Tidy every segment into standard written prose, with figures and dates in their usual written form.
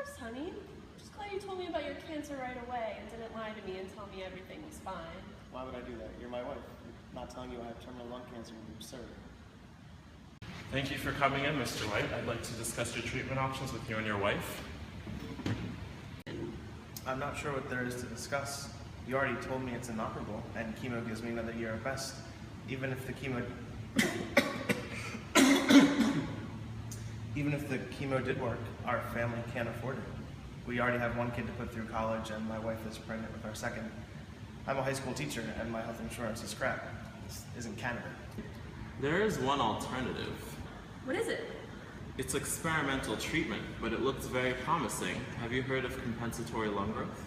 course, honey. I'm just glad you told me about your cancer right away and didn't lie to me and tell me everything was fine. Why would I do that? You're my wife. Not telling you I have terminal lung cancer would be absurd. Thank you for coming in, Mr. White. I'd like to discuss your treatment options with you and your wife. I'm not sure what there is to discuss. You already told me it's inoperable, and chemo gives me another year at best. Even if the chemo did work, our family can't afford it. We already have one kid to put through college, and my wife is pregnant with our second. I'm a high school teacher, and my health insurance is crap. This isn't Canada. There is one alternative. What is it? It's experimental treatment, but it looks very promising. Have you heard of compensatory lung growth?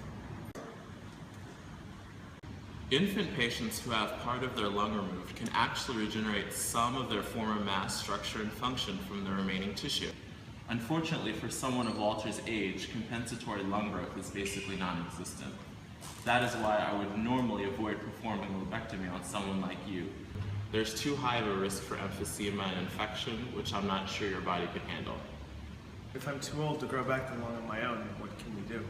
Infant patients who have part of their lung removed can actually regenerate some of their former mass, structure, and function from the remaining tissue. Unfortunately, for someone of Walter's age, compensatory lung growth is basically non-existent. That is why I would normally avoid performing lobectomy on someone like you. There's too high of a risk for emphysema and infection, which I'm not sure your body could handle. If I'm too old to grow back the lung on my own, what can we do?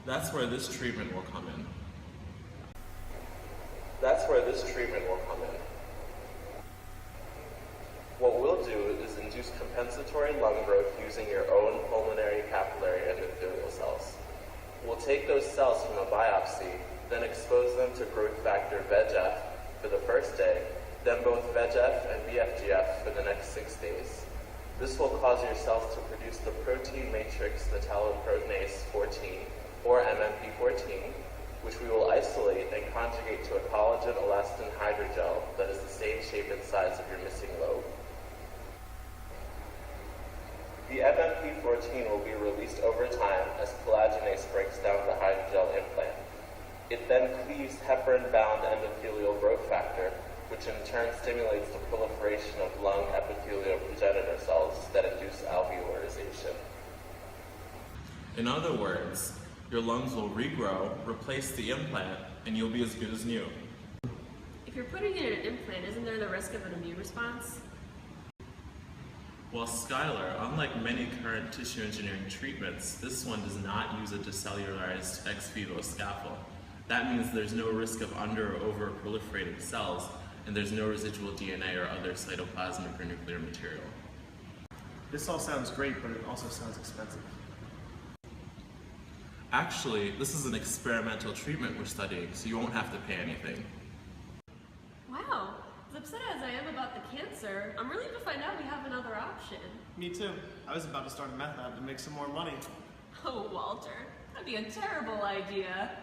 That's where this treatment will come in. What we'll do is induce compensatory lung growth using your own pulmonary capillary endothelial cells. We'll take those cells from a biopsy, then expose them to growth factor VEGF for the first day, then both VEGF and VEGF for the next 6 days. This will cause your cells to produce the protein matrix Metalloproteinase 14, or MMP14, which we will isolate and conjugate to a Collagen-Elastin hydrogel that is the same shape and size of your missing lobe. The MMP14 will be released over time as collagenase breaks down the hydrogel implant. It then cleaves heparin-bound endothelial growth factor, which in turn stimulates the proliferation of lung epithelial progenitor cells that induce alveolarization. In other words, your lungs will regrow, replace the implant, and you'll be as good as new. If you're putting in an implant, isn't there the risk of an immune response? Well, Skylar, unlike many current tissue engineering treatments, this one does not use a decellularized ex vivo scaffold. That means there's no risk of under or over proliferating cells, and there's no residual DNA or other cytoplasmic or nuclear material. This all sounds great, but it also sounds expensive. Actually, this is an experimental treatment we're studying, so you won't have to pay anything. Wow, as upset as I am about the cancer, I'm relieved to find out we have another option. Me too. I was about to start a meth lab to make some more money. Oh, Walter, that'd be a terrible idea.